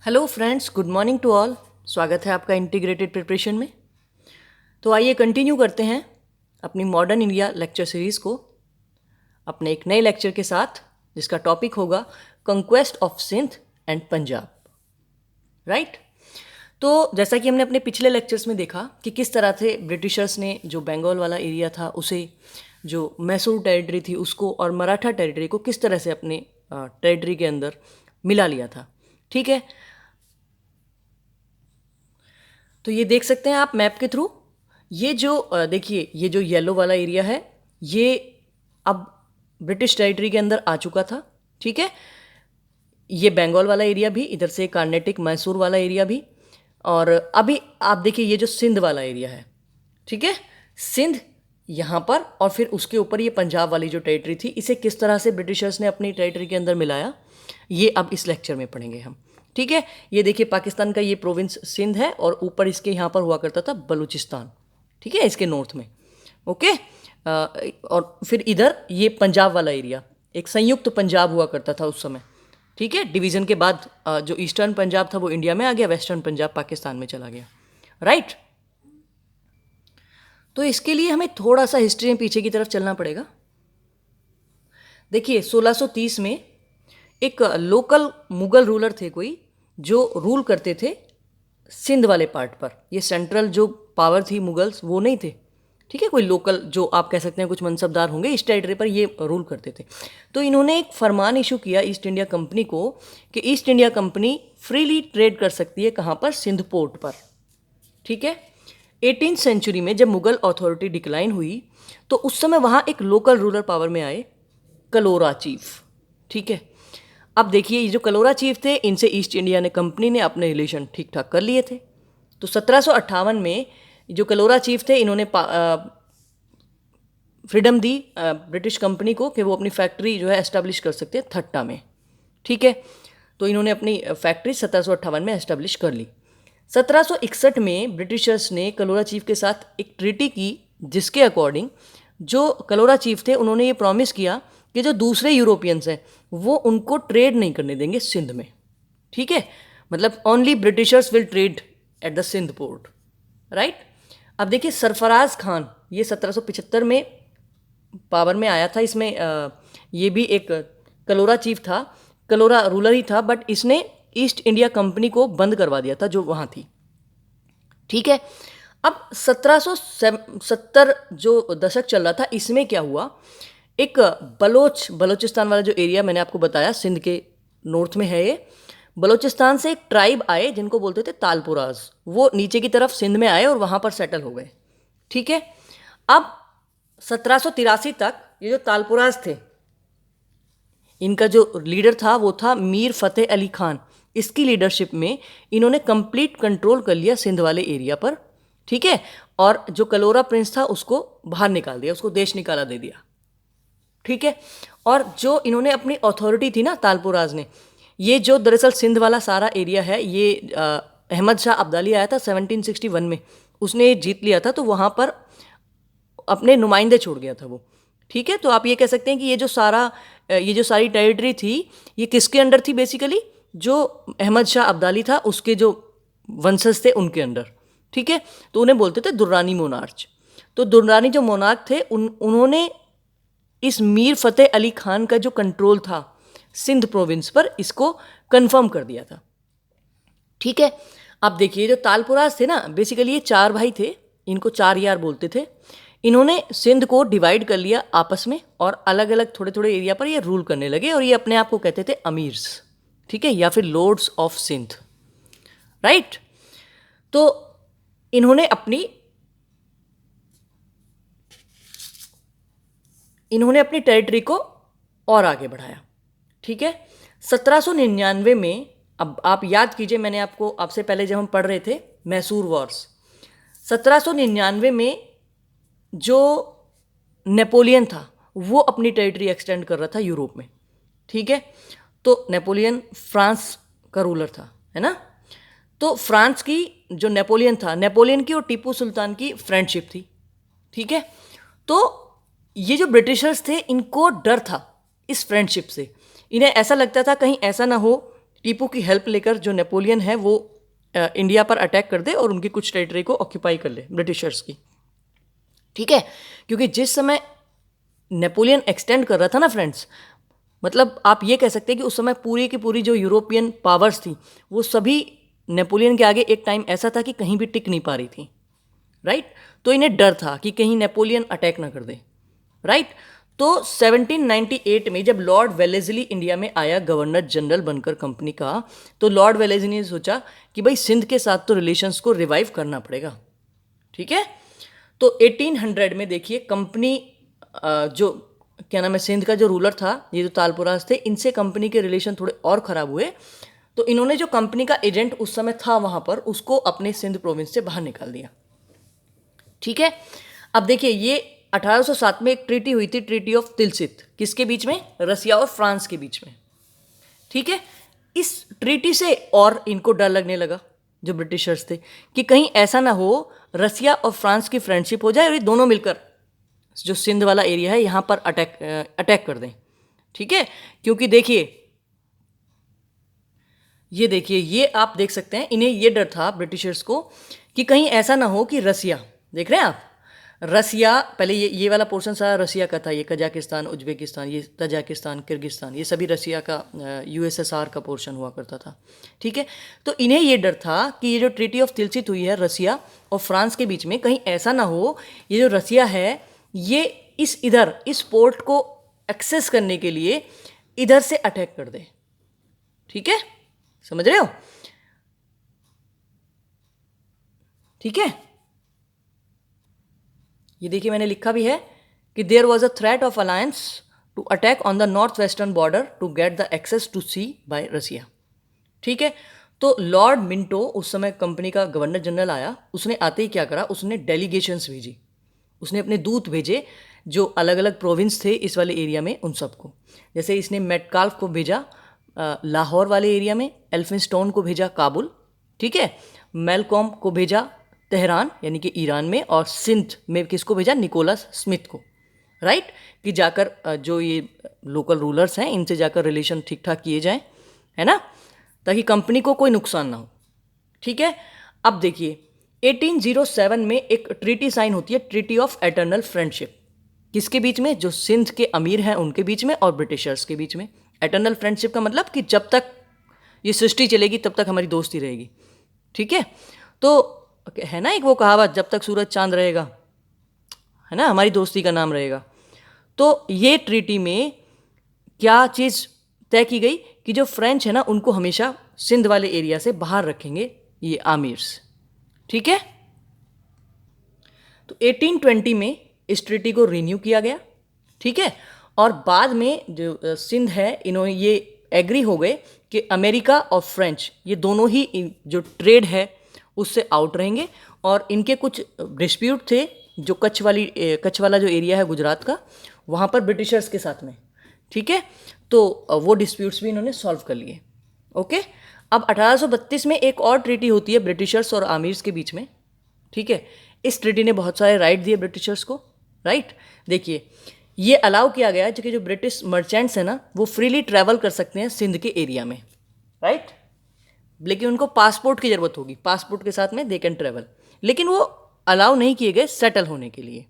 Hello friends, good morning to all. स्वागत है आपका इंटीग्रेटेड प्रिपरेशन में। तो आइए कंटिन्यू करते हैं अपनी मॉडर्न इंडिया लेक्चर सीरीज़ को अपने एक नए लेक्चर के साथ, जिसका टॉपिक होगा conquest of Sindh and Punjab. Right. तो जैसा कि हमने अपने पिछले लेक्चर्स में देखा कि किस तरह से ब्रिटिशर्स ने जो बंगाल वाला एरिया था उसे, जो मैसूर टेरिटरी थी उसको, और मराठा टेरिटरी को किस तरह से अपने टेरिटरी के अंदर मिला लिया था। ठीक है। तो ये देख सकते हैं आप मैप के थ्रू। ये जो देखिए, ये जो येलो वाला एरिया है ये अब ब्रिटिश टेरिटरी के अंदर आ चुका था। ठीक है। ये बंगाल वाला एरिया भी, इधर से कार्नेटिक मैसूर वाला एरिया भी, और अभी आप देखिए ये जो सिंध वाला एरिया है। ठीक है। सिंध यहाँ पर, और फिर उसके ऊपर ये पंजाब वाली जो टेरिटरी थी, इसे किस तरह से ब्रिटिशर्स ने अपनी टेरिटरी के अंदर मिलाया, ये अब इस लेक्चर में पढ़ेंगे हम। ठीक है। ये देखिए पाकिस्तान का ये प्रोविंस सिंध है, और ऊपर इसके यहाँ पर हुआ करता था बलूचिस्तान। ठीक है, इसके नॉर्थ में। ओके। और फिर इधर ये पंजाब वाला एरिया, एक संयुक्त पंजाब हुआ करता था उस समय। ठीक है। डिवीज़न के बाद जो ईस्टर्न पंजाब था वो इंडिया में आ गया, वेस्टर्न पंजाब पाकिस्तान में चला गया। राइट। तो इसके लिए हमें थोड़ा सा हिस्ट्री में पीछे की तरफ चलना पड़ेगा। देखिए 1630 में एक लोकल मुगल रूलर थे कोई, जो रूल करते थे सिंध वाले पार्ट पर। ये सेंट्रल जो पावर थी मुगल्स, वो नहीं थे। ठीक है। कोई लोकल, जो आप कह सकते हैं कुछ मनसबदार होंगे इस टेरिटरी पर, ये रूल करते थे। तो इन्होंने एक फरमान इशू किया ईस्ट इंडिया कंपनी को कि east India company freely trade कर सकती है कहाँ पर, सिंध पोर्ट पर। ठीक है। 18th सेंचुरी में जब मुगल अथॉरिटी डिक्लाइन हुई तो उस समय वहाँ एक लोकल रूलर पावर में आए, कलोरा चीफ। ठीक है। अब देखिए ये जो कलोरा चीफ थे, इनसे ईस्ट इंडिया ने कंपनी ने अपने रिलेशन ठीक ठाक कर लिए थे। तो 1758 में जो कलोरा चीफ थे, इन्होंने फ्रीडम दी ब्रिटिश कंपनी को कि वो अपनी फैक्ट्री जो है एस्टेब्लिश कर सकते हैं थट्टा में। ठीक है। तो इन्होंने अपनी फैक्ट्री 1758 में एस्टेब्लिश कर ली। 1761 में ब्रिटिशर्स ने कलोरा चीफ के साथ एक ट्रीटी की, जिसके अकॉर्डिंग जो कलोरा चीफ थे उन्होंने ये प्रॉमिस किया कि जो दूसरे यूरोपियंस हैं वो उनको ट्रेड नहीं करने देंगे सिंध में। ठीक है। मतलब only Britishers will trade at the Sindh port. Right. अब देखिए सरफराज खान, ये 1775 में पावर में आया था। इसमें ये भी एक कलोरा चीफ था, कलोरा रूलर ही था, बट इसने ईस्ट इंडिया कंपनी को बंद करवा दिया था जो वहाँ थी। ठीक है। अब 1770 जो दशक चल रहा था, इसमें क्या हुआ, एक बलोचिस्तान वाला जो एरिया मैंने आपको बताया सिंध के नॉर्थ में है, ये बलोचिस्तान से एक ट्राइब आए जिनको बोलते थे तालपुराज। वो नीचे की तरफ सिंध में आए और वहाँ पर सेटल हो गए। ठीक है। अब 1783 तक ये जो तालपुराज थे, इनका जो लीडर था वो था मीर फतेह अली खान। इसकी लीडरशिप में इन्होंने कंप्लीट कंट्रोल कर लिया सिंध वाले एरिया पर। ठीक है। और जो कलोरा प्रिंस था उसको बाहर निकाल दिया, उसको देश निकाला दे दिया। ठीक है। और जो इन्होंने अपनी अथॉरिटी थी ना तालपुराज ने, ये जो दरअसल सिंध वाला सारा एरिया है, ये अहमद शाह अब्दाली आया था 1761 में, उसने ये जीत लिया था, तो वहाँ पर अपने नुमाइंदे छोड़ गया था वो। ठीक है। तो आप ये कह सकते हैं कि ये जो सारी टेरिटरी थी, ये किसके अंडर थी बेसिकली, जो अहमद शाह अब्दाली था उसके जो वंशज थे उनके अंडर। ठीक है। तो उन्हें बोलते थे दुर्रानी मोनार्च। तो दुर्रानी जो मोनार्क थे उन्होंने इस मीर फतेह अली खान का जो कंट्रोल था सिंध प्रोविंस पर, इसको कंफर्म कर दिया था। ठीक है। अब देखिए जो तालपुराज थे ना, बेसिकली ये चार भाई थे, इनको चार यार बोलते थे। इन्होंने सिंध को डिवाइड कर लिया आपस में, और अलग अलग थोड़े थोड़े एरिया पर ये रूल करने लगे, और ये अपने आप को कहते थे अमीर्स। ठीक है। या फिर लॉर्ड्स ऑफ सिंध। राइट। तो इन्होंने अपनी टेरिटरी को और आगे बढ़ाया। ठीक है। 1799 में, अब आप याद कीजिए, मैंने आपसे पहले जब हम पढ़ रहे थे मैसूर वॉर्स, 1799 में जो नेपोलियन था वो अपनी टेरिटरी एक्सटेंड कर रहा था यूरोप में। ठीक है। तो नेपोलियन फ्रांस का रूलर था, है ना। तो फ्रांस की जो नेपोलियन था, नेपोलियन की और टीपू सुल्तान की फ्रेंडशिप थी। ठीक है। तो ये जो ब्रिटिशर्स थे, इनको डर था इस फ्रेंडशिप से। इन्हें ऐसा लगता था कहीं ऐसा ना हो टीपू की हेल्प लेकर जो नेपोलियन है वो इंडिया पर अटैक कर दे और उनकी कुछ टेरिटरी को ऑक्यूपाई कर ले ब्रिटिशर्स की। ठीक है, क्योंकि जिस समय नेपोलियन एक्सटेंड कर रहा था ना फ्रेंड्स, मतलब आप ये कह सकते हैं कि उस समय पूरी की पूरी जो यूरोपियन पावर्स थी वो सभी नेपोलियन के आगे एक टाइम ऐसा था कि कहीं भी टिक नहीं पा रही थी, राइट। तो इन्हें डर था कि कहीं नेपोलियन अटैक ना कर दे, राइट। तो 1798 में जब लॉर्ड वेलेस्ली इंडिया में आया गवर्नर जनरल बनकर कंपनी का, तो लॉर्ड वेलेस्ली ने सोचा कि भाई सिंध के साथ तो रिलेशंस को रिवाइव करना पड़ेगा। ठीक है, तो 1800 में देखिए कंपनी जो क्या नाम है सिंध का जो रूलर था, ये जो तालपुरास थे, इनसे कंपनी के रिलेशन थोड़े और ख़राब हुए। तो इन्होंने जो कंपनी का एजेंट उस समय था वहाँ पर, उसको अपने सिंध प्रोविंस से बाहर निकाल दिया। ठीक है, अब देखिए ये 1807 में एक ट्रीटी हुई थी, ट्रीटी ऑफ तिलसित, किसके बीच में? रसिया और फ्रांस के बीच में। ठीक है, इस ट्रीटी से और इनको डर लगने लगा जो ब्रिटिशर्स थे कि कहीं ऐसा ना हो रसिया और फ्रांस की फ्रेंडशिप हो जाए और ये दोनों मिलकर जो सिंध वाला एरिया है यहाँ पर अटैक कर दें। ठीक है, क्योंकि देखिए ये देखिए, ये आप देख सकते हैं, इन्हें ये डर था ब्रिटिशर्स को कि कहीं ऐसा ना हो कि रसिया, देख रहे हैं आप, रसिया पहले ये वाला पोर्शन सारा रसिया का था, ये कजाकिस्तान, उज्बेकिस्तान, ये तजाकिस्तान, किर्गिस्तान, ये सभी रसिया का यूएसएसआर का पोर्शन हुआ करता था। ठीक है, तो इन्हें ये डर था कि ये जो ट्रीटी ऑफ तिलसित हुई है रसिया और फ्रांस के बीच में, कहीं ऐसा ना हो ये जो रसिया है ये इस पोर्ट को एक्सेस करने के लिए इधर से अटैक कर दे। ठीक है, समझ रहे हो? ठीक है, ये देखिए मैंने लिखा भी है कि there was a threat of alliance to attack on the north western border to get the access to sea by Russia. ठीक है, तो लॉर्ड मिंटो उस समय कंपनी का गवर्नर जनरल आया, उसने आते ही क्या करा, उसने डेलीगेशंस भेजी, उसने अपने दूत भेजे जो अलग अलग प्रोविंस थे इस वाले एरिया में, उन सबको। जैसे इसने मेटकाल्फ को भेजा लाहौर वाले एरिया में, एल्फिंस्टोन को भेजा काबुल, ठीक है, मेलकॉम को भेजा तेहरान यानी कि ईरान में, और सिंध में किसको भेजा, निकोलस स्मिथ को, राइट, कि जाकर जो ये लोकल रूलर्स हैं इनसे जाकर रिलेशन ठीक ठाक किए जाएं, है ना, ताकि कंपनी को कोई नुकसान ना हो। ठीक है, अब देखिए 1807 में एक ट्रीटी साइन होती है, ट्रीटी ऑफ एटर्नल फ्रेंडशिप, किसके बीच में, जो सिंध के अमीर हैं उनके बीच में और ब्रिटिशर्स के बीच में। एटर्नल फ्रेंडशिप का मतलब कि जब तक ये सृष्टि चलेगी तब तक हमारी दोस्ती रहेगी। ठीक है, तो है ना एक वो कहावत, जब तक सूरज चांद रहेगा, है ना, हमारी दोस्ती का नाम रहेगा। तो ये ट्रीटी में क्या चीज़ तय की गई कि जो फ्रेंच है ना उनको हमेशा सिंध वाले एरिया से बाहर रखेंगे ये आमिर्स। ठीक है, तो 1820 में इस ट्रीटी को रिन्यू किया गया। ठीक है, और बाद में जो सिंध है इन्होंने ये एग्री हो गए कि अमेरिका और फ्रेंच ये दोनों ही जो ट्रेड है उससे आउट रहेंगे, और इनके कुछ डिस्प्यूट थे जो कच्छ वाला जो एरिया है गुजरात का, वहाँ पर ब्रिटिशर्स के साथ में। ठीक है, तो वो डिस्प्यूट्स भी इन्होंने सॉल्व कर लिए। ओके, अब 1832 में एक और ट्रीटी होती है ब्रिटिशर्स और आमिर्स के बीच में। ठीक है, इस ट्रीटी ने बहुत सारे राइट दिए ब्रिटिशर्स को, राइट। देखिए ये अलाउ किया गया है कि जो ब्रिटिश मर्चेंट्स हैं ना वो फ्रीली ट्रैवल कर सकते हैं सिंध के एरिया में, राइट, लेकिन उनको पासपोर्ट की ज़रूरत होगी, पासपोर्ट के साथ में दे कैन ट्रैवल, लेकिन वो अलाउ नहीं किए गए सेटल होने के लिए।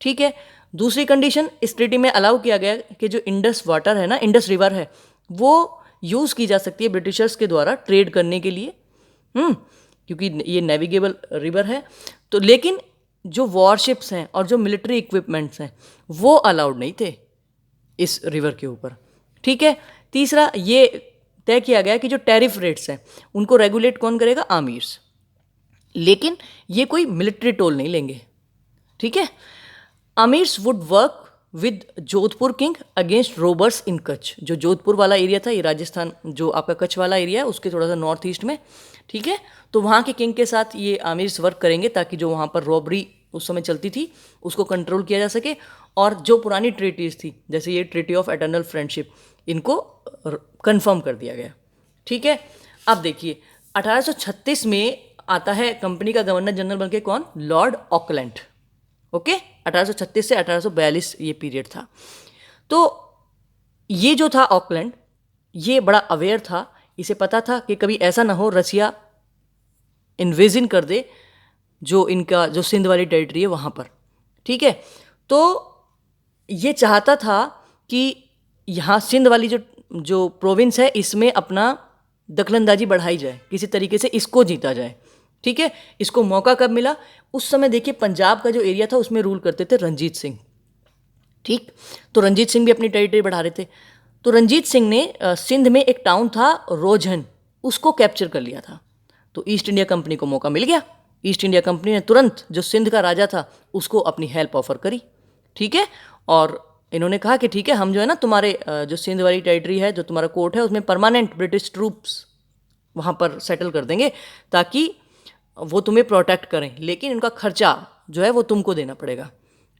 ठीक है, दूसरी कंडीशन इस ट्रीटी में अलाउ किया गया कि जो इंडस वाटर है ना, इंडस रिवर है, वो यूज़ की जा सकती है ब्रिटिशर्स के द्वारा ट्रेड करने के लिए, क्योंकि ये नेविगेबल रिवर है। तो लेकिन जो वॉरशिप्स हैं और जो मिलिट्री इक्विपमेंट्स हैं वो अलाउड नहीं थे इस रिवर के ऊपर। ठीक है, तीसरा ये तय किया गया कि जो टैरिफ रेट्स हैं उनको रेगुलेट कौन करेगा, आमिर्स, लेकिन ये कोई मिलिट्री टोल नहीं लेंगे। ठीक है, Amirs would work with Jodhpur king against robbers in Kutch, जो जोधपुर वाला एरिया था, ये राजस्थान जो आपका कच्छ वाला एरिया है उसके थोड़ा सा नॉर्थ ईस्ट में। ठीक है, तो वहाँ के किंग के साथ ये आमिर्स वर्क करेंगे ताकि जो वहाँ पर रॉबरी उस समय चलती थी उसको कंट्रोल किया जा सके, और जो पुरानी ट्रीटीज़ थी जैसे ये ट्रीटी ऑफ एटर्नल फ्रेंडशिप इनको कंफर्म कर दिया गया। ठीक है, अब देखिए 1836 में आता है कंपनी का गवर्नर जनरल बनके कौन, लॉर्ड ऑकलैंड। ओके, 1836 से 1842 ये पीरियड था। तो ये जो था ऑकलैंड, ये बड़ा अवेयर था इसे पता था कि कभी ऐसा ना हो रसिया इन्वेजन कर दे जो इनका जो सिंध वाली टेरिटरी है वहाँ पर, ठीक है। तो ये चाहता था कि यहाँ सिंध वाली जो जो प्रोविंस है इसमें अपना दखलंदाजी बढ़ाई जाए, किसी तरीके से इसको जीता जाए, ठीक है। इसको मौका कब मिला? उस समय देखिए पंजाब का जो एरिया था उसमें रूल करते थे रंजीत सिंह, ठीक। तो रंजीत सिंह भी अपनी टेरिटरी बढ़ा रहे थे। तो रंजीत सिंह ने सिंध में एक टाउन था रोजहन, उसको कैप्चर कर लिया था। तो ईस्ट इंडिया कंपनी को मौका मिल गया। ईस्ट इंडिया कंपनी ने तुरंत जो सिंध का राजा था उसको अपनी हेल्प ऑफर करी, ठीक है। और इन्होंने कहा कि ठीक है, हम जो है ना तुम्हारे जो सिंध वाली टेरिटरी है, जो तुम्हारा कोर्ट है, उसमें परमानेंट ब्रिटिश ट्रूप्स वहाँ पर सेटल कर देंगे ताकि वो तुम्हें प्रोटेक्ट करें, लेकिन इनका खर्चा जो है वो तुमको देना पड़ेगा,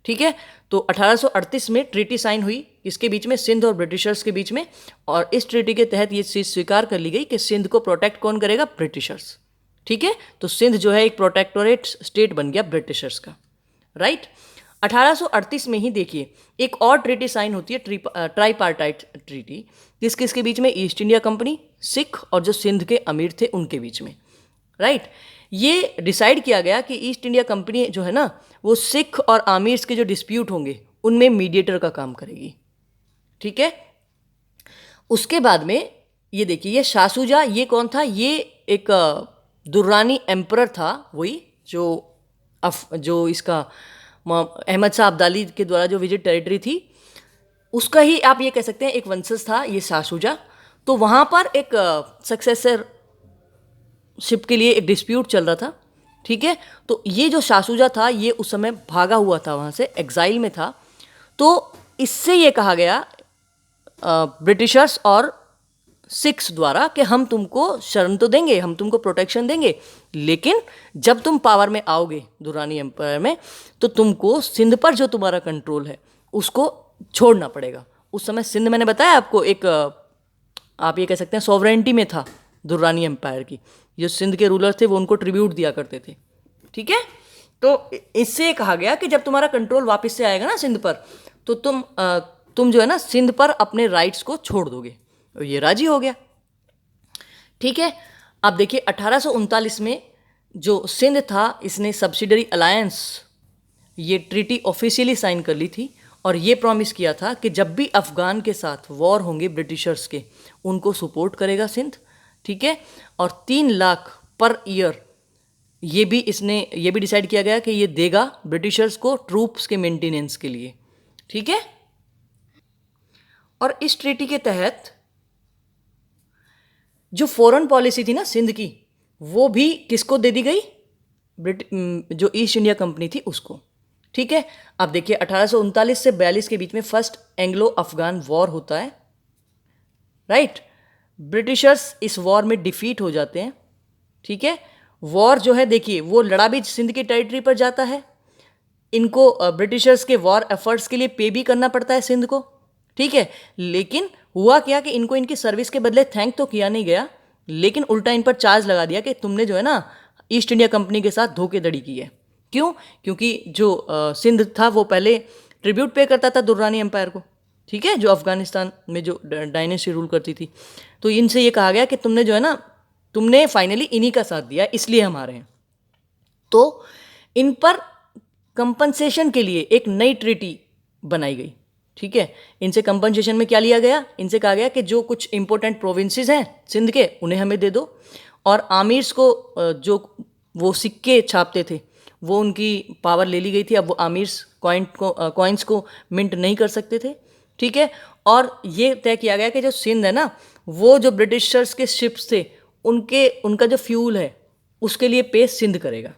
ठीक है। तो 1838 में ट्रीटी साइन हुई इसके बीच में, सिंध और ब्रिटिशर्स के बीच में। और इस ट्रीटी के तहत ये चीज़ स्वीकार कर ली गई कि सिंध को प्रोटेक्ट कौन करेगा? ब्रिटिशर्स, ठीक है। तो सिंध जो है एक प्रोटेक्टोरेट स्टेट बन गया ब्रिटिशर्स का, राइट। 1838 में ही देखिए एक और ट्रीटी साइन होती है, ट्राईपार्टाइट ट्रीटी, किसके बीच में? ईस्ट इंडिया कंपनी, सिख और जो सिंध के अमीर थे उनके बीच में, राइट। ये डिसाइड किया गया कि ईस्ट इंडिया कंपनी जो है ना वो सिख और आमिर्स के जो डिस्प्यूट होंगे उनमें मीडिएटर का काम करेगी, ठीक है। उसके बाद में ये देखिए ये शाह शुजा, ये कौन था? ये एक दुर्रानी एम्परर था, वही जो इसका अहमद शाह अब्दाली के द्वारा जो विजिट टेरिटरी थी उसका ही आप ये कह सकते हैं एक वंशज था ये शाह शुजा। तो वहाँ पर एक सक्सेसर शिप के लिए एक डिस्प्यूट चल रहा था, ठीक है। तो ये जो शाह शुजा था ये उस समय भागा हुआ था, वहाँ से एग्जाइल में था। तो इससे ये कहा गया ब्रिटिशर्स और सिख्स द्वारा कि हम तुमको शरण तो देंगे, हम तुमको प्रोटेक्शन देंगे, लेकिन जब तुम पावर में आओगे दुरानी एम्पायर में तो तुमको सिंध पर जो तुम्हारा कंट्रोल है उसको छोड़ना पड़ेगा। उस समय सिंध मैंने बताया आपको एक आप ये कह सकते हैं सॉवरेंटी में था दुर्रानी एम्पायर की। जो सिंध के रूलर थे वो उनको ट्रिब्यूट दिया करते थे, ठीक है। तो इससे कहा गया कि जब तुम्हारा कंट्रोल वापस से आएगा ना सिंध पर तो तुम जो है ना सिंध पर अपने राइट्स को छोड़ दोगे। और ये राजी हो गया, ठीक है। अब देखिए 1839 में जो सिंध था इसने सब्सिडरी अलायंस ये ट्रीटी ऑफिशियली साइन कर ली थी और ये प्रॉमिस किया था कि जब भी अफ़गान के साथ वॉर होंगे ब्रिटिशर्स के उनको सपोर्ट करेगा सिंध, ठीक है। और 3 लाख पर ईयर ये भी डिसाइड किया गया कि ये देगा ब्रिटिशर्स को ट्रूप्स के मेंटेनेंस के लिए, ठीक है। और इस ट्रीटी के तहत जो फॉरेन पॉलिसी थी ना सिंध की वो भी किसको दे दी गई? जो ईस्ट इंडिया कंपनी थी उसको, ठीक है। अब देखिए 1839 से 42 के बीच में फर्स्ट एंग्लो अफगान वॉर होता है, राइट। ब्रिटिशर्स इस वॉर में डिफीट हो जाते हैं, ठीक है। वॉर जो है देखिए वो लड़ा भी सिंध की टेरिटरी पर जाता है, इनको ब्रिटिशर्स के वॉर एफर्ट्स के लिए पे भी करना पड़ता है सिंध को, ठीक है। लेकिन हुआ क्या कि इनको इनकी सर्विस के बदले थैंक तो किया नहीं गया, लेकिन उल्टा इन पर चार्ज लगा दिया कि तुमने जो है ना ईस्ट इंडिया कंपनी के साथ धोखेधड़ी की है। क्यों? क्योंकि जो सिंध था वो पहले ट्रिब्यूट पे करता था दुर्रानी एम्पायर को, ठीक है, जो अफगानिस्तान में जो डायनेस्टी रूल करती थी। तो इनसे ये कहा गया कि तुमने जो है ना तुमने फाइनली इन्हीं का साथ दिया इसलिए हम आ रहे हैं। तो इन पर कंपनसेशन के लिए एक नई ट्रीटी बनाई गई, ठीक है। इनसे कंपनसेशन में क्या लिया गया? इनसे कहा गया कि जो कुछ इंपॉर्टेंट प्रोविंसेस हैं सिंध के उन्हें हमें दे दो, और आमिर्स को जो वो सिक्के छापते थे वो उनकी पावर ले ली गई थी। अब वो आमिर्स कॉइन्स को मिंट नहीं कर सकते थे, ठीक है। और ये तय किया गया कि जो सिंध है ना वो जो ब्रिटिशर्स के शिप्स थे उनका जो फ्यूल है उसके लिए पे सिंध करेगा।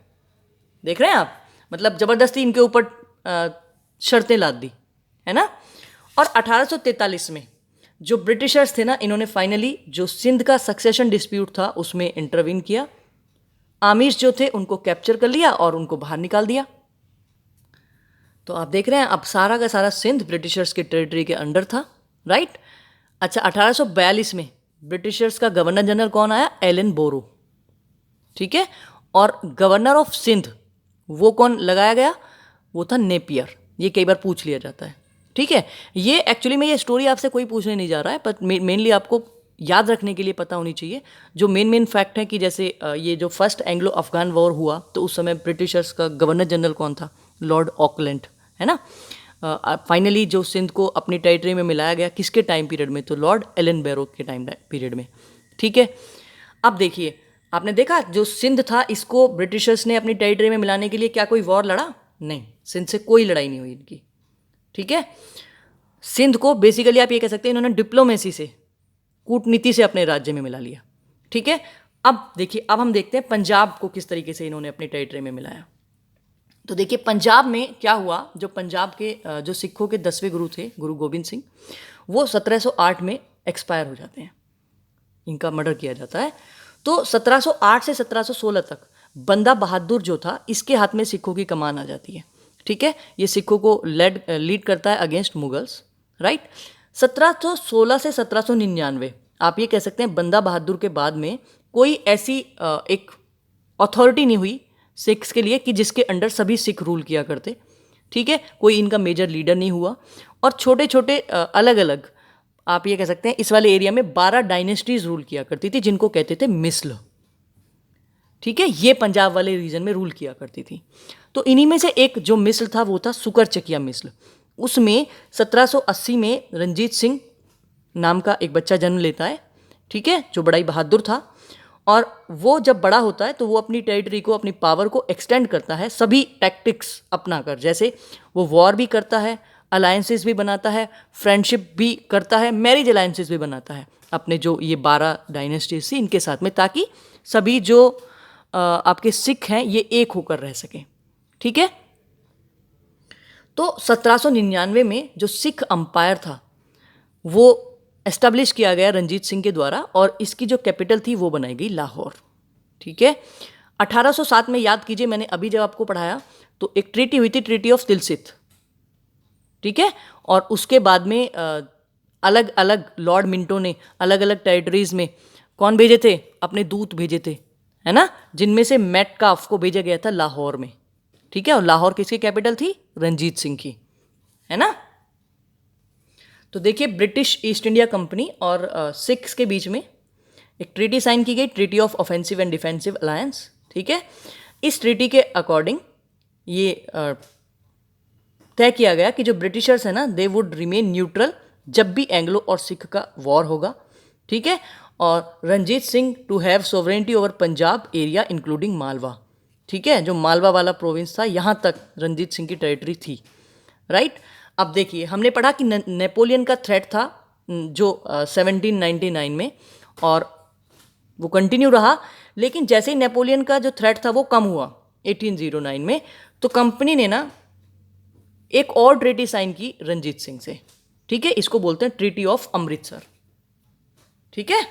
देख रहे हैं आप, मतलब ज़बरदस्ती इनके ऊपर शर्तें लाद दी, है ना। और 1843 में जो ब्रिटिशर्स थे ना इन्होंने फाइनली जो सिंध का सक्सेशन डिस्प्यूट था उसमें इंटरवीन किया, आमिर्स जो थे उनको कैप्चर कर लिया और उनको बाहर निकाल दिया। तो आप देख रहे हैं अब सारा का सारा सिंध ब्रिटिशर्स के टेरिटरी के अंडर था, राइट। अच्छा 1842 में ब्रिटिशर्स का गवर्नर जनरल कौन आया? एलन बोरो, ठीक है। और गवर्नर ऑफ सिंध वो कौन लगाया गया? वो था नेपियर। ये कई बार पूछ लिया जाता है, ठीक है। ये एक्चुअली में ये स्टोरी आपसे कोई पूछने नहीं जा रहा है, पर मेनली आपको याद रखने के लिए पता होनी चाहिए। जो मेन फैक्ट है कि जैसे ये जो फर्स्ट एंग्लो अफगान वॉर हुआ तो उस समय ब्रिटिशर्स का गवर्नर जनरल कौन था? लॉर्ड ऑकलैंड, है ना। फाइनली जो सिंध को अपनी टेरिटरी में मिलाया गया किसके टाइम पीरियड में? तो लॉर्ड एलन बैरो के टाइम पीरियड में, ठीक है। अब देखिए, आपने देखा जो सिंध था इसको ब्रिटिशर्स ने अपनी टेरिटरी में मिलाने के लिए क्या कोई वॉर लड़ा? नहीं, सिंध से कोई लड़ाई नहीं हुई इनकी, ठीक है। सिंध को बेसिकली आप ये कह सकते हैं इन्होंने डिप्लोमेसी से, कूटनीति से अपने राज्य में मिला लिया, ठीक है। अब देखिए, अब हम देखते हैं पंजाब को किस तरीके से इन्होंने अपनी टेरिटरी में मिलाया। तो देखिए पंजाब में क्या हुआ, जो पंजाब के जो सिखों के 10वें गुरु थे, गुरु गोविंद सिंह, वो 1708 में एक्सपायर हो जाते हैं, इनका मर्डर किया जाता है। तो 1708 से 1716 तक बंदा बहादुर जो था इसके हाथ में सिखों की कमान आ जाती है, ठीक है। ये सिखों को लीड करता है अगेंस्ट मुगल्स, राइट। 1716 से 1799 आप ये कह सकते हैं बंदा बहादुर के बाद में कोई ऐसी एक अथॉरिटी नहीं हुई सिख्स के लिए कि जिसके अंडर सभी सिख रूल किया करते, ठीक है। कोई इनका मेजर लीडर नहीं हुआ और छोटे छोटे अलग अलग आप ये कह सकते हैं इस वाले एरिया में 12 डायनेस्टीज रूल किया करती थी जिनको कहते थे मिस्ल, ठीक है। ये पंजाब वाले रीजन में रूल किया करती थी। तो इन्हीं में से एक जो मिस्ल था वो था सुकर चकिया मिस्ल। उसमें 1780 में रंजीत सिंह नाम का एक बच्चा जन्म लेता है, ठीक है, जो बड़ा ही बहादुर था। और वो जब बड़ा होता है तो वो अपनी टेरिटरी को, अपनी पावर को एक्सटेंड करता है सभी टैक्टिक्स अपना कर, जैसे वो वॉर भी करता है, अलायंसेस भी बनाता है, फ्रेंडशिप भी करता है, मैरिज अलायंसेस भी बनाता है अपने जो ये 12 डायनेस्टीज थी इनके साथ में, ताकि सभी जो आपके सिख हैं ये एक होकर रह सकें, ठीक है। तो 1799 में जो सिख अंपायर था वो एस्टेब्लिश किया गया रंजीत सिंह के द्वारा और इसकी जो कैपिटल थी वो बनाई गई लाहौर, ठीक है। 1807 में याद कीजिए, मैंने अभी जब आपको पढ़ाया तो एक ट्रीटी हुई थी, ट्रीटी ऑफ तिलसित, ठीक है। और उसके बाद में अलग अलग लॉर्ड मिंटो ने अलग अलग टेरिटरीज में कौन भेजे थे? अपने दूत भेजे थे, है ना, जिनमें से मेटकाफ को भेजा गया था लाहौर में, ठीक है। और लाहौर किसकी कैपिटल थी? रंजीत सिंह की, है ना। तो देखिए ब्रिटिश ईस्ट इंडिया कंपनी और सिख्स के बीच में एक ट्रीटी साइन की गई, treaty of offensive and defensive alliance, ठीक है। इस ट्रीटी के अकॉर्डिंग ये तय किया गया कि जो ब्रिटिशर्स है ना दे वुड रिमेन न्यूट्रल जब भी एंग्लो और सिख का वॉर होगा, ठीक है। और Ranjit Singh to have sovereignty over Punjab area including Malwa, ठीक है, जो मालवा वाला प्रोविंस था यहाँ तक रंजीत सिंह की टेरिटरी थी, राइट। अब देखिए हमने पढ़ा कि नेपोलियन का थ्रेट था जो 1799 में और वो कंटिन्यू रहा, लेकिन जैसे ही नेपोलियन का जो थ्रेट था वो कम हुआ 1809 में, तो कंपनी ने ना एक और ट्रीटी साइन की रंजीत सिंह से, ठीक है। इसको बोलते हैं ट्रीटी ऑफ अमृतसर, ठीक है।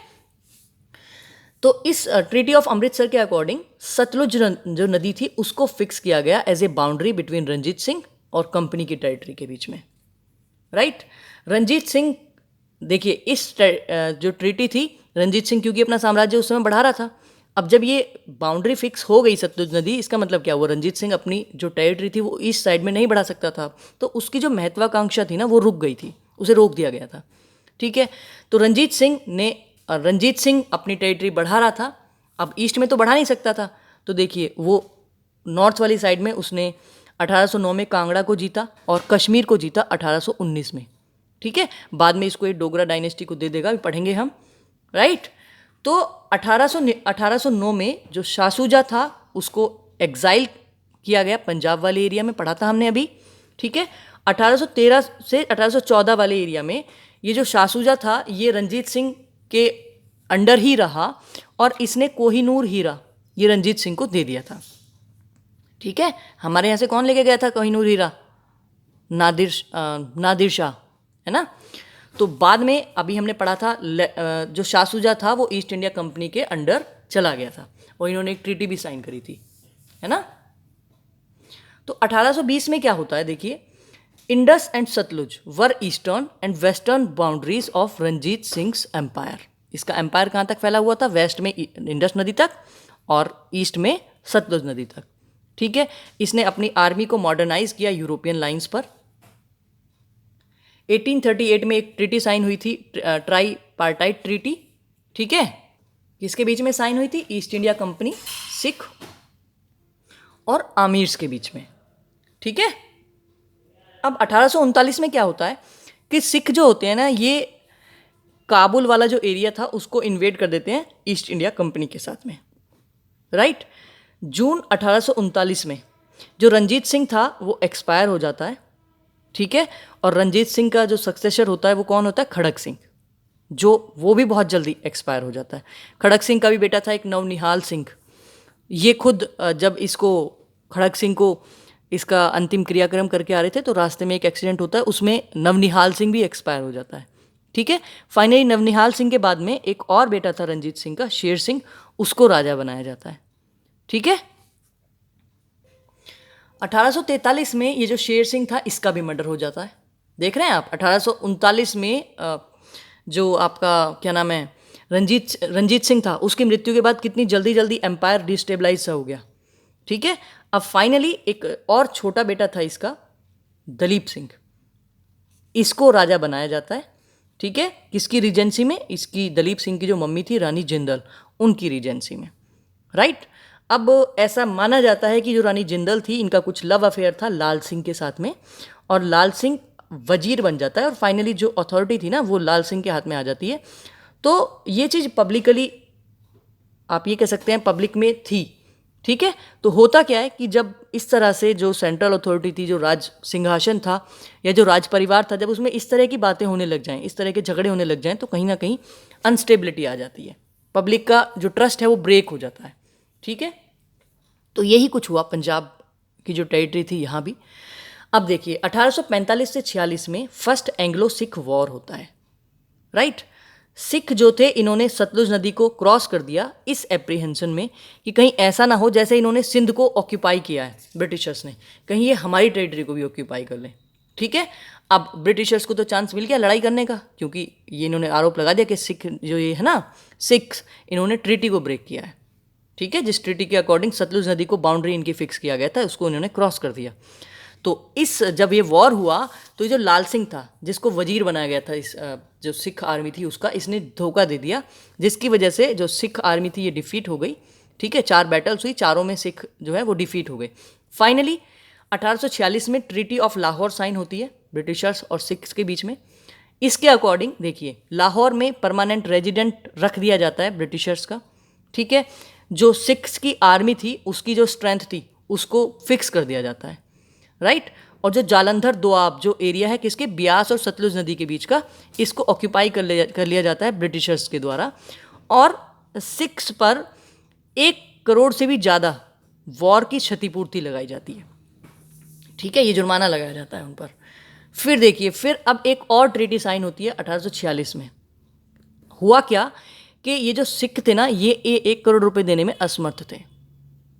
तो इस ट्रीटी ऑफ अमृतसर के अकॉर्डिंग सतलुज जो नदी थी उसको फिक्स किया गया as a boundary between Ranjit Singh और कंपनी की टेरिटरी के बीच में, राइट। रंजीत सिंह देखिए इस जो ट्रीटी थी, रंजीत सिंह क्योंकि अपना साम्राज्य उस समय बढ़ा रहा था, अब जब ये बाउंड्री फिक्स हो गई सतलुज नदी, इसका मतलब क्या हुआ? रंजीत सिंह अपनी जो टेरिटरी थी वो ईस्ट साइड में नहीं बढ़ा सकता था, तो उसकी जो महत्वाकांक्षा थी ना वो रुक गई थी, उसे रोक दिया गया था, ठीक है। तो रंजीत सिंह अपनी टेरिटरी बढ़ा रहा था, अब ईस्ट में तो बढ़ा नहीं सकता था, तो देखिए वो नॉर्थ वाली साइड में उसने 1809 में कांगड़ा को जीता और कश्मीर को जीता 1819 में, ठीक है। बाद में इसको ये डोगरा डायनेस्टी को दे देगा, पढ़ेंगे हम, राइट। तो 1809 में जो शासुजा था उसको एग्जाइल किया गया पंजाब वाले एरिया में, पढ़ा था हमने अभी, ठीक है। 1813 से 1814 वाले एरिया में ये जो शासुजा था ये रंजीत सिंह के अंडर ही रहा और इसने कोहिनूर हीरा ये रंजीत सिंह को दे दिया था, ठीक है। हमारे यहाँ से कौन लेके गया था कोहिनूर हीरा? नादिर शाह, है ना। तो बाद में अभी हमने पढ़ा था जो शासुजा था वो ईस्ट इंडिया कंपनी के अंडर चला गया था और इन्होंने एक ट्रीटी भी साइन करी थी, है ना। तो 1820 में क्या होता है देखिए, Indus and Sutlej were eastern and western boundaries of Ranjit Singh's empire. इसका एम्पायर कहाँ तक फैला हुआ था? वेस्ट में इंडस नदी तक और ईस्ट में सतलुज नदी तक, ठीक है। इसने अपनी आर्मी को मॉडर्नाइज किया यूरोपियन लाइंस पर। 1838 में एक ट्रीटी साइन हुई थी, ट्राई पार्टाइट ट्रीटी, ठीक है, किसके बीच में साइन हुई थी? ईस्ट इंडिया कंपनी, सिख और आमीर्स के बीच में। ठीक है, अब 1839 में क्या होता है कि सिख जो होते हैं ना, ये काबुल वाला जो एरिया था उसको इन्वेड कर देते हैं ईस्ट इंडिया कंपनी के साथ में, राइट। जून 1839 में जो रंजीत सिंह था वो एक्सपायर हो जाता है, ठीक है, और रंजीत सिंह का जो सक्सेसर होता है वो कौन होता है? खड़क सिंह, जो वो भी बहुत जल्दी एक्सपायर हो जाता है। खड़क सिंह का भी बेटा था एक नवनिहाल सिंह। ये खुद जब इसको खड़क सिंह को इसका अंतिम क्रियाक्रम करके आ रहे थे तो रास्ते में एक एक्सीडेंट होता है, उसमें नवनिहाल सिंह भी एक्सपायर हो जाता है। ठीक है, फाइनली नवनिहाल सिंह के बाद में एक और बेटा था रंजीत सिंह का, शेर सिंह, उसको राजा बनाया जाता है। ठीक है, 1843 में ये जो शेर सिंह था इसका भी मर्डर हो जाता है। देख रहे हैं आप, 1839 में जो आपका क्या नाम है रंजीत सिंह था, उसकी मृत्यु के बाद कितनी जल्दी जल्दी एम्पायर डिस्टेबलाइज सा हो गया। ठीक है, अब फाइनली एक और छोटा बेटा था इसका, दलीप सिंह, इसको राजा बनाया जाता है। ठीक है, किसकी रीजेंसी में? इसकी दलीप सिंह की जो मम्मी थी रानी जिंदल, उनकी रीजेंसी में, राइट। अब ऐसा माना जाता है कि जो रानी जिंदल थी इनका कुछ लव अफेयर था लाल सिंह के साथ में, और लाल सिंह वजीर बन जाता है और फाइनली जो अथॉरिटी थी ना वो लाल सिंह के हाथ में आ जाती है। तो ये चीज़ पब्लिकली आप ये कह सकते हैं पब्लिक में थी। ठीक है, तो होता क्या है कि जब इस तरह से जो सेंट्रल अथॉरिटी थी, जो राज सिंहासन था या जो राज परिवार था, जब उसमें इस तरह की बातें होने लग जाएं, इस तरह के झगड़े होने लग जाएं, तो कहीं ना कहीं अनस्टेबिलिटी आ जाती है, पब्लिक का जो ट्रस्ट है वो ब्रेक हो जाता है। ठीक है, तो यही कुछ हुआ पंजाब की जो टेरिटरी थी यहाँ भी। अब देखिए 1845 से 46 में फर्स्ट एंग्लो सिख वॉर होता है, राइट। सिख जो थे इन्होंने सतलुज नदी को क्रॉस कर दिया इस एप्रीहेंशन में कि कहीं ऐसा ना हो जैसे इन्होंने सिंध को ऑक्यूपाई किया है ब्रिटिशर्स ने, कहीं ये हमारी टेरिटरी को भी ऑक्यूपाई कर लें। ठीक है, अब ब्रिटिशर्स को तो चांस मिल गया लड़ाई करने का, क्योंकि ये इन्होंने आरोप लगा दिया कि सिख जो ये है ना सिख्स, इन्होंने ट्रीटी को ब्रेक किया है। ठीक है, जिस ट्रीटी के अकॉर्डिंग सतलुज नदी को बाउंड्री इनकी फिक्स किया गया था उसको इन्होंने क्रॉस कर दिया। तो इस जब ये वॉर हुआ तो ये जो लाल सिंह था जिसको वजीर बनाया गया था इस जो सिख आर्मी थी उसका, इसने धोखा दे दिया, जिसकी वजह से जो सिख आर्मी थी ये डिफीट हो गई। ठीक है, 4 बैटल्स हुई, चारों में सिख जो है वो डिफीट हो गए। फाइनली 1846 में ट्रीटी ऑफ लाहौर साइन होती है ब्रिटिशर्स और सिख्स के बीच में। इसके अकॉर्डिंग देखिए लाहौर में परमानेंट रेजिडेंट रख दिया जाता है ब्रिटिशर्स का। ठीक है, जो सिख्स की आर्मी थी उसकी जो स्ट्रेंथ थी उसको फिक्स कर दिया जाता है, राइट। और जो जालंधर दोआब जो एरिया है किसके, ब्यास और सतलुज नदी के बीच का, इसको ऑक्यूपाई कर लिया जाता है ब्रिटिशर्स के द्वारा। और सिख्स पर 1 करोड़ से भी ज़्यादा वॉर की क्षतिपूर्ति लगाई जाती है। ठीक है, ये जुर्माना लगाया जाता है उन पर। फिर देखिए, फिर अब एक और ट्रीटी साइन होती है 1846 में। हुआ क्या कि ये जो सिख थे ना ये 1 करोड़ रुपए देने में असमर्थ थे।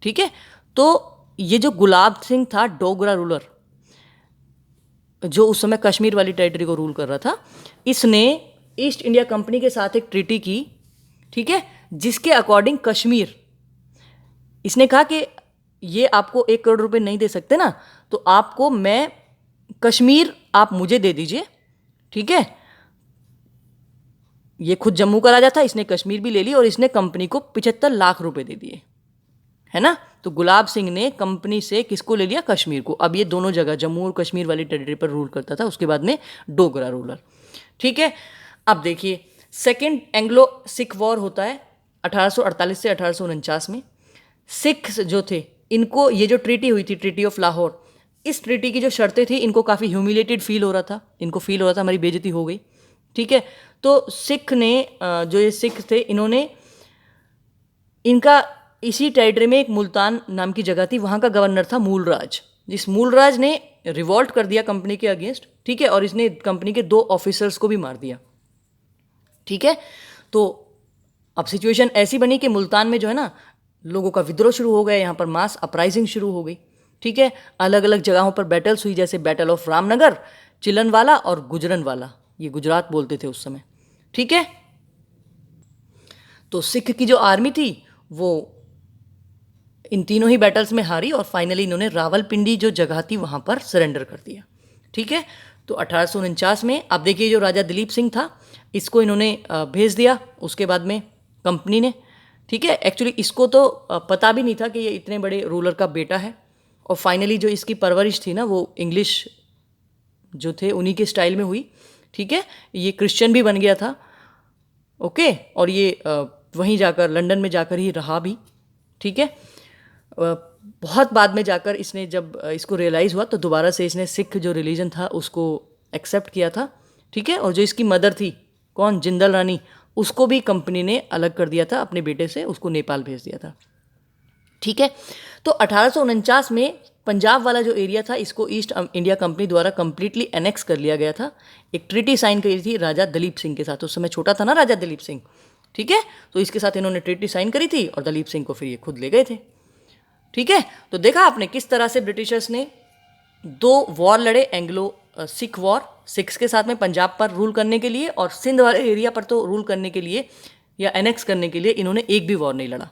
ठीक है, तो ये जो गुलाब सिंह था डोगरा रूलर, जो उस समय कश्मीर वाली टेरिटरी को रूल कर रहा था, इसने ईस्ट इंडिया कंपनी के साथ एक ट्रीटी की। ठीक है, जिसके अकॉर्डिंग कश्मीर, इसने कहा कि ये आपको 1 करोड़ रुपए नहीं दे सकते ना, तो आपको मैं कश्मीर आप मुझे दे दीजिए। ठीक है, ये खुद जम्मू का राजा था, इसने कश्मीर भी ले ली और इसने कंपनी को 75 लाख रुपए दे दिए, है ना। तो गुलाब सिंह ने कंपनी से किसको ले लिया? कश्मीर को। अब ये दोनों जगह जम्मू और कश्मीर वाली टेरिटरी पर रूल करता था, उसके बाद में डोगरा रूलर। ठीक है, अब देखिए सेकेंड एंग्लो सिख वॉर होता है 1848 से 1849 में। सिख्स जो थे इनको ये जो ट्रीटी हुई थी, ट्रीटी ऑफ लाहौर, इस ट्रीटी की जो शर्तें थी इनको काफ़ी ह्यूमिलेटेड फील हो रहा था, इनको फील हो रहा था हमारी बेइज्जती हो गई। ठीक है, तो सिख ने जो ये सिख थे इन्होंने इनका इसी टेरिटरी में एक मुल्तान नाम की जगह थी, वहाँ का गवर्नर था मूलराज। जिस मूलराज ने रिवॉल्ट कर दिया कंपनी के अगेंस्ट। ठीक है, और इसने कंपनी के 2 ऑफिसर्स को भी मार दिया। ठीक है, तो अब सिचुएशन ऐसी बनी कि मुल्तान में जो है ना लोगों का विद्रोह शुरू हो गया, यहाँ पर मास अपराइजिंग शुरू हो गई। ठीक है, अलग अलग जगहों पर बैटल्स हुई, जैसे बैटल ऑफ रामनगर, चिलनवाला और गुजरनवाला, ये गुजरात बोलते थे उस समय। ठीक है, तो सिख की जो आर्मी थी वो इन तीनों ही बैटल्स में हारी और फाइनली इन्होंने रावलपिंडी जो जगह थी वहाँ पर सरेंडर कर दिया। ठीक है, तो 1849 में आप देखिए जो राजा दिलीप सिंह था इसको इन्होंने भेज दिया उसके बाद में कंपनी ने, ठीक है। एक्चुअली इसको तो पता भी नहीं था कि ये इतने बड़े रूलर का बेटा है, और फाइनली जो इसकी परवरिश थी ना वो इंग्लिश जो थे उन्हीं के स्टाइल में हुई, ठीक है। ये क्रिश्चियन भी बन गया था, ओके, और ये वहीं जाकर लंदन में जाकर ही रहा भी, ठीक है। बहुत बाद में जाकर इसने जब इसको रियलाइज़ हुआ तो दोबारा से इसने सिख जो रिलीजन था उसको एक्सेप्ट किया था, ठीक है। और जो इसकी मदर थी कौन, जिंदल रानी, उसको भी कंपनी ने अलग कर दिया था अपने बेटे से, उसको नेपाल भेज दिया था, ठीक है। तो 1849 में पंजाब वाला जो एरिया था इसको ईस्ट इंडिया कंपनी द्वारा कंप्लीटली एनेक्स कर लिया गया था। एक ट्रीटी साइन करी थी राजा दलीप सिंह के साथ, उस समय छोटा था ना राजा दलीप सिंह, ठीक है। तो इसके साथ इन्होंने ट्रीटी साइन करी थी और दलीप सिंह को फिर ये खुद ले गए थे, ठीक है। तो देखा आपने किस तरह से ब्रिटिशर्स ने 2 वॉर लड़े, एंग्लो सिख वॉर, सिख्स के साथ में पंजाब पर रूल करने के लिए, और सिंध वाले एरिया पर तो रूल करने के लिए या एनेक्स करने के लिए इन्होंने एक भी वॉर नहीं लड़ा,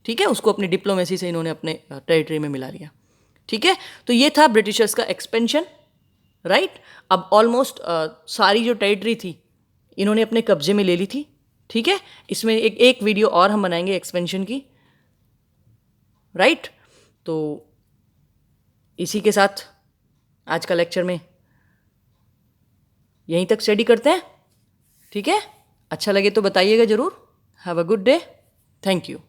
ठीक है। उसको अपनी डिप्लोमेसी से इन्होंने अपने टेरिटरी में मिला लिया, ठीक है। तो ये था ब्रिटिशर्स का एक्सपेंशन, राइट। अब ऑलमोस्ट सारी जो टेरिटरी थी इन्होंने अपने कब्जे में ले ली थी, ठीक है। इसमें एक वीडियो और हम बनाएंगे एक्सपेंशन की, राइट। तो इसी के साथ आज का लेक्चर में यहीं तक स्टडी करते हैं, ठीक है। अच्छा लगे तो बताइएगा ज़रूर। Have a good day, thank you.